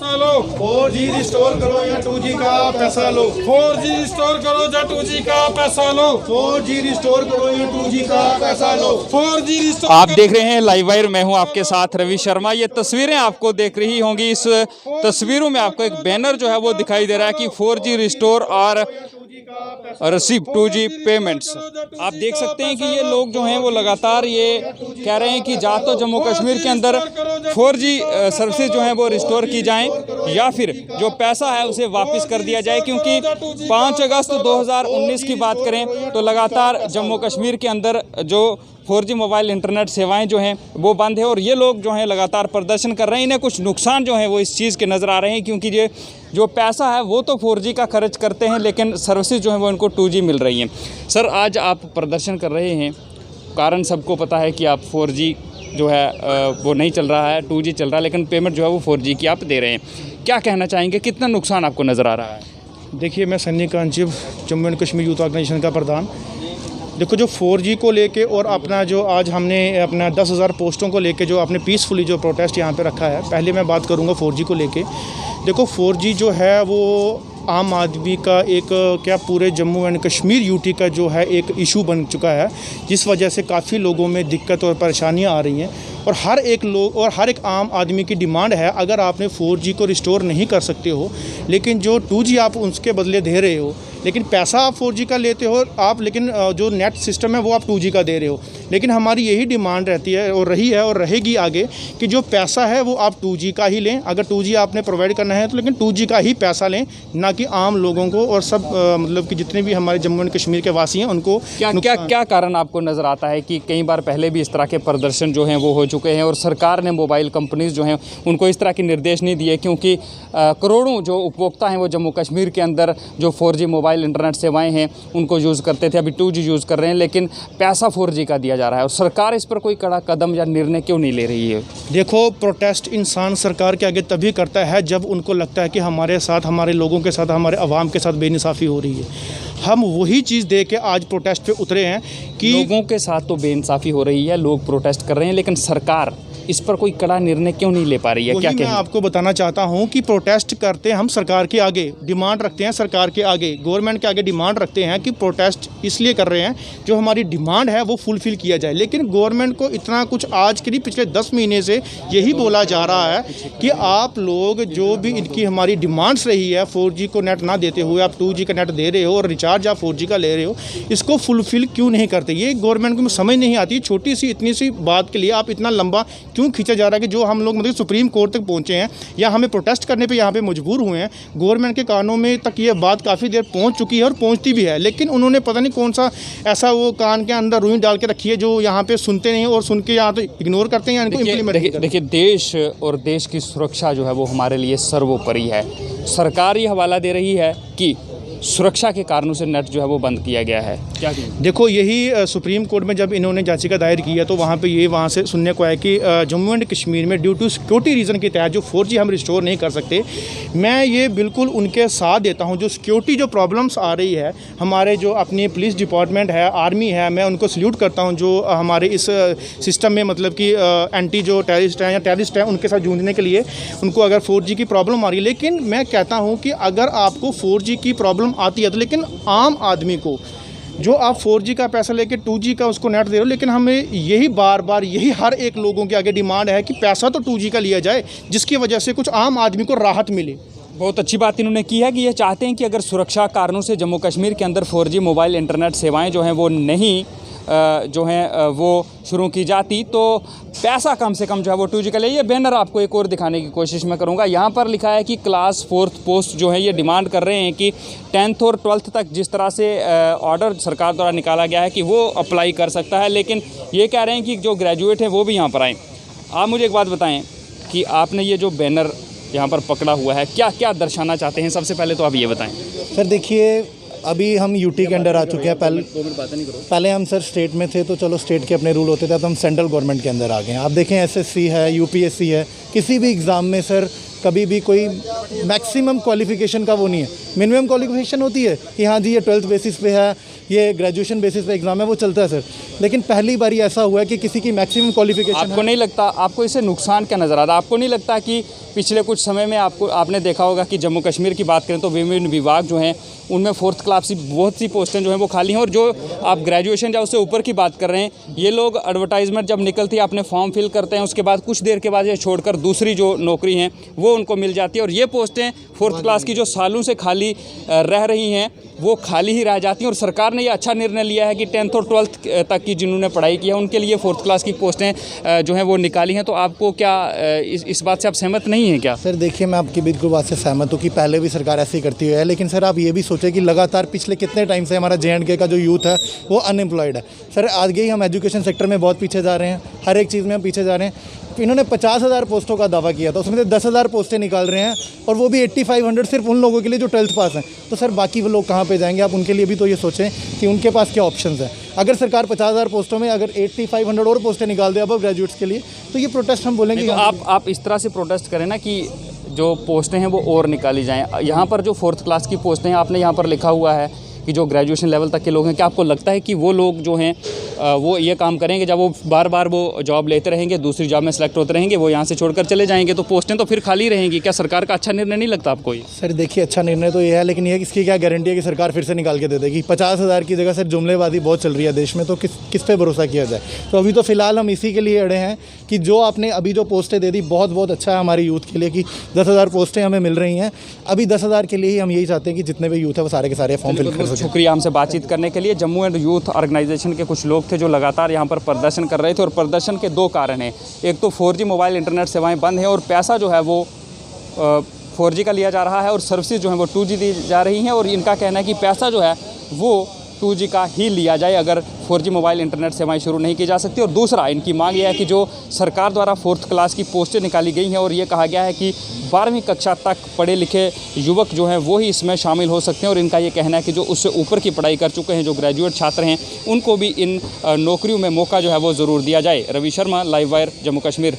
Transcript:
लो 4G restore करो या 2G का पैसा लो। 4G रिस्टोर करो या 2G का पैसा लो। 4G रिस्टोर करो या 2G का पैसा लो। 4G restore. आप देख रहे हैं लाइव वायर, मैं हूं आपके साथ रवि शर्मा। ये तस्वीरें आपको देख रही होंगी, इस तस्वीरों में आपको एक बैनर जो है वो दिखाई दे रहा है कि 4G रिस्टोर और रिसीव 2G पेमेंट्स। आप देख सकते हैं कि ये लोग जो हैं वो लगातार ये कह रहे हैं कि या तो जम्मू कश्मीर के अंदर 4G सर्विसेज जो हैं वो रिस्टोर की जाएं या फिर जो पैसा है उसे वापस कर दिया जाए, क्योंकि 5 अगस्त 2019 की बात करें तो लगातार जम्मू कश्मीर के अंदर जो 4G मोबाइल इंटरनेट सेवाएं जो हैं वो बंद है और ये लोग जो हैं लगातार प्रदर्शन कर रहे हैं। इन्हें कुछ नुकसान जो हैं वो इस चीज़ के नज़र आ रहे हैं, क्योंकि ये जो पैसा है वो तो 4G का खर्च करते हैं लेकिन सर्विसेज जो हैं वो इनको 2G मिल रही हैं। सर, आज आप प्रदर्शन कर रहे हैं, कारण सबको पता है कि आप 4G जो है वो नहीं चल रहा है, 2G चल रहा है, लेकिन पेमेंट जो है वो 4G की आप दे रहे हैं। क्या कहना चाहेंगे, कितना नुकसान आपको नज़र आ रहा है? देखिए, मैं Sunny Kanchiv, Jammu and Kashmir youth organisation का प्रधान। देखो, जो 4G को लेके और अपना जो आज हमने अपना 10,000 पोस्टों को लेके जो आपने पीसफुली जो प्रोटेस्ट यहाँ पे रखा है, पहले मैं बात करूँगा 4G को लेके। देखो, 4G जो है वो आम आदमी का एक क्या पूरे जम्मू एंड कश्मीर यूटी का जो है एक इशू बन चुका है, जिस वजह से काफ़ी लोगों में दिक्कत और परेशानियाँ आ रही हैं और हर एक आम आदमी की डिमांड है, अगर आपने 4G को रिस्टोर नहीं कर सकते हो लेकिन जो 2G आप उसके बदले दे रहे हो, लेकिन पैसा आप 4G का लेते हो आप, लेकिन जो नेट सिस्टम है वो आप 2G का दे रहे हो। लेकिन हमारी यही डिमांड रहती है और रही है और रहेगी आगे कि जो पैसा है वो आप 2G का ही लें। अगर 2G आपने प्रोवाइड करना है तो लेकिन 2G का ही पैसा लें, ना कि आम लोगों को और सब मतलब कि जितने भी हमारे जम्मू एंड कश्मीर के वासी हैं उनको। क्या कारण आपको नज़र आता है कि कई बार पहले भी इस तरह के प्रदर्शन जो हैं वो हो चुके हैं और सरकार ने मोबाइल कंपनीज जो हैं उनको इस तरह के निर्देश नहीं दिए, क्योंकि करोड़ों जो उपभोक्ता हैं वो जम्मू कश्मीर के अंदर जो 4G मोबाइल इंटरनेट सेवाएं हैं उनको यूज़ करते थे, अभी 2G यूज़ कर रहे हैं, लेकिन पैसा 4G का दिया जा रहा है और सरकार इस पर कोई कड़ा कदम या निर्णय क्यों नहीं ले रही है? देखो, प्रोटेस्ट इंसान सरकार के आगे तभी करता है जब उनको लगता है कि हमारे साथ, हमारे लोगों के साथ, हमारे अवाम के साथ बेइंसाफ़ी हो रही है। हम वही चीज़ दे के आज प्रोटेस्ट पे उतरे हैं कि लोगों के साथ तो बेइंसाफ़ी हो रही है, लोग प्रोटेस्ट कर रहे हैं, लेकिन सरकार इस पर कोई कड़ा निर्णय क्यों नहीं ले पा रही है? क्या मैं आपको बताना चाहता हूं कि प्रोटेस्ट करते हैं हम सरकार के आगे, डिमांड रखते हैं सरकार के आगे, गवर्नमेंट के आगे डिमांड रखते हैं कि प्रोटेस्ट इसलिए कर रहे हैं जो हमारी डिमांड है वो फुलफ़िल किया जाए। लेकिन गवर्नमेंट को इतना कुछ आज के नहीं पिछले 10 महीने से यही बोला जा रहा है कि आप लोग जो भी इनकी हमारी डिमांड्स रही है, 4G को नेट ना देते हुए आप 2G का नेट दे रहे हो और रिचार्ज आप 4G का ले रहे हो, इसको फुलफ़िल क्यों नहीं करते? ये गवर्नमेंट को समझ नहीं आती। छोटी सी इतनी सी बात के लिए आप इतना लंबा क्यों खींचा जा रहा है कि जो हम लोग मतलब सुप्रीम कोर्ट तक पहुंचे हैं या हमें प्रोटेस्ट करने पे यहाँ पे मजबूर हुए हैं। गवर्नमेंट के कानों में तक ये बात काफ़ी देर पहुंच चुकी है और पहुंचती भी है, लेकिन उन्होंने पता नहीं कौन सा ऐसा वो कान के अंदर रुई डाल के रखी है जो यहाँ पे सुनते नहीं और सुन के यहाँ तो इग्नोर करते हैं या इनको इम्प्लीमेंट। देखिए, देश और देश की सुरक्षा जो है वो हमारे लिए सर्वोपरि है। सरकार ये हवाला दे रही है कि सुरक्षा के कारणों से नेट जो है वो बंद किया गया है। क्या देखो, यही सुप्रीम कोर्ट में जब इन्होंने याचिका दायर की है तो वहाँ से सुनने को आया कि जम्मू एंड कश्मीर में ड्यू टू सिक्योरिटी रीज़न के तहत जो 4G हम रिस्टोर नहीं कर सकते। मैं ये बिल्कुल उनके साथ देता हूँ। जो सिक्योरिटी जो प्रॉब्लम्स आ रही है, हमारे जो अपनी पुलिस डिपार्टमेंट है, आर्मी है, मैं उनको सल्यूट करता हूँ जो हमारे इस सिस्टम में मतलब कि एंटी जो टेररिस्ट हैं या टेररिस्ट हैं उनके साथ जूझने के लिए उनको अगर 4G की प्रॉब्लम आ रही है। लेकिन मैं कहता हूँ कि अगर आपको 4G की प्रॉब्लम आती है तो लेकिन आम आदमी को जो आप 4G का पैसा लेके 2G का उसको नेट दे रहे हो, लेकिन हमें यही बार बार यही हर एक लोगों के आगे डिमांड है कि पैसा तो 2G का लिया जाए, जिसकी वजह से कुछ आम आदमी को राहत मिले। बहुत अच्छी बात इन्होंने की है कि ये चाहते हैं कि अगर सुरक्षा कारणों से जम्मू कश्मीर के अंदर 4G मोबाइल इंटरनेट सेवाएं जो हैं वो नहीं जो हैं वो शुरू की जाती तो पैसा कम से कम जो है वो 2G का ले। ये बैनर आपको एक और दिखाने की कोशिश मैं करूँगा। यहाँ पर लिखा है कि क्लास 4th पोस्ट जो है ये डिमांड कर रहे हैं कि 10th और 12th तक जिस तरह से ऑर्डर सरकार द्वारा निकाला गया है कि वो अप्लाई कर सकता है, लेकिन ये कह रहे हैं कि जो ग्रेजुएट है वो भी यहाँ पर आएँ। आप मुझे एक बात बताएँ कि आपने ये जो बैनर यहाँ पर पकड़ा हुआ है क्या क्या दर्शाना चाहते हैं? सबसे पहले तो आप ये बताएँ। सर देखिए, अभी हम यूटी के अंडर आ चुके हैं। पहले हम सर स्टेट में थे तो चलो स्टेट के अपने रूल होते थे, अब हम सेंट्रल गवर्नमेंट के अंदर आ गए हैं। आप देखें एसएससी है, यूपीएससी है, किसी भी एग्ज़ाम में सर कभी भी कोई मैक्सिमम क्वालिफ़िकेशन का वो नहीं है। मिनिमम क्वालिफ़िकेशन होती है कि हाँ जी ये 12th बेसिस पे है ये ग्रेजुएशन बेसिस पे एग्ज़ाम है वो चलता है सर, लेकिन पहली बार ऐसा हुआ है कि किसी की मैक्सिमम क्वालिफिकेशन आपको नहीं लगता, आपको इससे नुकसान क्या नज़र आता है? आपको नहीं लगता कि पिछले कुछ समय में आपने देखा होगा कि जम्मू कश्मीर की बात करें तो विभिन्न विभाग जो हैं उनमें 4th क्लास की बहुत सी पोस्टें जो हैं वो खाली हैं, और जो आप ग्रेजुएशन या उससे ऊपर की बात कर रहे हैं, ये लोग एडवर्टाइजमेंट जब निकलती है अपने फॉर्म फिल करते हैं, उसके बाद कुछ देर के बाद ये छोड़कर दूसरी जो नौकरी हैं वो उनको मिल जाती है, और ये पोस्टें 4th क्लास की जो सालों से खाली रह रही हैं वो खाली ही रह जाती हैं। और सरकार ने ये अच्छा निर्णय लिया है कि 10th और 12th तक की जिन्होंने पढ़ाई की है उनके लिए 4th क्लास की पोस्टें जो हैं वो निकाली हैं। तो आपको क्या इस बात से आप सहमत नहीं हैं क्या? सर देखिए, मैं आपकी बिल्कुल बात से सहमत हूँ कि पहले भी सरकार ऐसे ही करती है, लेकिन सर आप ये भी सोचें कि लगातार पिछले कितने टाइम से हमारा JNK का जो यूथ है वो अनएम्प्लॉयड है। सर आगे ही हम एजुकेशन सेक्टर में बहुत पीछे जा रहे हैं, हर एक चीज़ में हम पीछे जा रहे हैं। इन्होंने 50,000 पोस्टों का दावा किया था, उसमें से 10,000 पोस्टें निकाल रहे हैं, और वो भी 8500 सिर्फ उन लोगों के लिए जो 12th पास हैं। तो सर बाकी वो लोग कहाँ पे जाएंगे? आप उनके लिए भी तो ये सोचें कि उनके पास क्या ऑप्शंस हैं। अगर सरकार 50,000 पोस्टों में अगर 8500 और पोस्टें निकाल दे अब ग्रेजुएट्स के लिए, तो ये प्रोटेस्ट हम बोलेंगे। तो आप इस तरह से प्रोटेस्ट करें ना कि जो पोस्टें हैं वो और निकाली जाएँ। यहाँ पर जो 4th क्लास की पोस्टें हैं आपने यहाँ पर लिखा हुआ है कि जो ग्रेजुएशन लेवल तक के लोग हैं, क्या आपको लगता है कि वो लोग जो हैं वो ये काम करेंगे? जब वो बार बार वो जॉब लेते रहेंगे, दूसरी जॉब में सेलेक्ट होते रहेंगे, वो यहाँ से छोड़कर चले जाएंगे, तो पोस्टें तो फिर खाली रहेंगी। क्या सरकार का अच्छा निर्णय नहीं लगता आपको ये? सर देखिए, अच्छा निर्णय तो ये है, लेकिन ये इसकी क्या गारंटी है कि सरकार फिर से निकाल के दे देगी? 50,000 की जगह सर जुमलेबाजी बहुत चल रही है देश में, तो किस पे भरोसा किया जाए? तो अभी तो फिलहाल हम इसी के लिए अड़े हैं कि जो आपने अभी जो पोस्टें दे दी बहुत अच्छा है हमारी यूथ के लिए कि 10,000 पोस्टें हमें मिल रही हैं। अभी 10,000 के लिए ही हम यही चाहते हैं कि जितने भी यूथ है वो सारे के सारे फॉर्म फिल कर सकें। शुक्रिया हमसे बातचीत करने के लिए। जम्मू एंड यूथ ऑर्गेनाइजेशन के कुछ लोग थे जो लगातार यहाँ पर प्रदर्शन कर रहे थे, और प्रदर्शन के 2 कारण हैं। एक तो 4G मोबाइल इंटरनेट सेवाएं बंद हैं और पैसा जो है वो 4G का लिया जा रहा है और सर्विसेज जो है वो 2G दी जा रही हैं, और इनका कहना है कि पैसा जो है वो 2G का ही लिया जाए अगर 4G मोबाइल इंटरनेट सेवाएं शुरू नहीं की जा सकती। और दूसरा इनकी मांग यह है कि जो सरकार द्वारा 4th क्लास की पोस्टें निकाली गई हैं और ये कहा गया है कि 12वीं कक्षा तक पढ़े लिखे युवक जो हैं वो ही इसमें शामिल हो सकते हैं, और इनका ये कहना है कि जो उससे ऊपर की पढ़ाई कर चुके हैं, जो ग्रेजुएट छात्र हैं, उनको भी इन नौकरियों में मौका जो है वो ज़रूर दिया जाए। Ravi Sharma, live wire, Jammu Kashmir.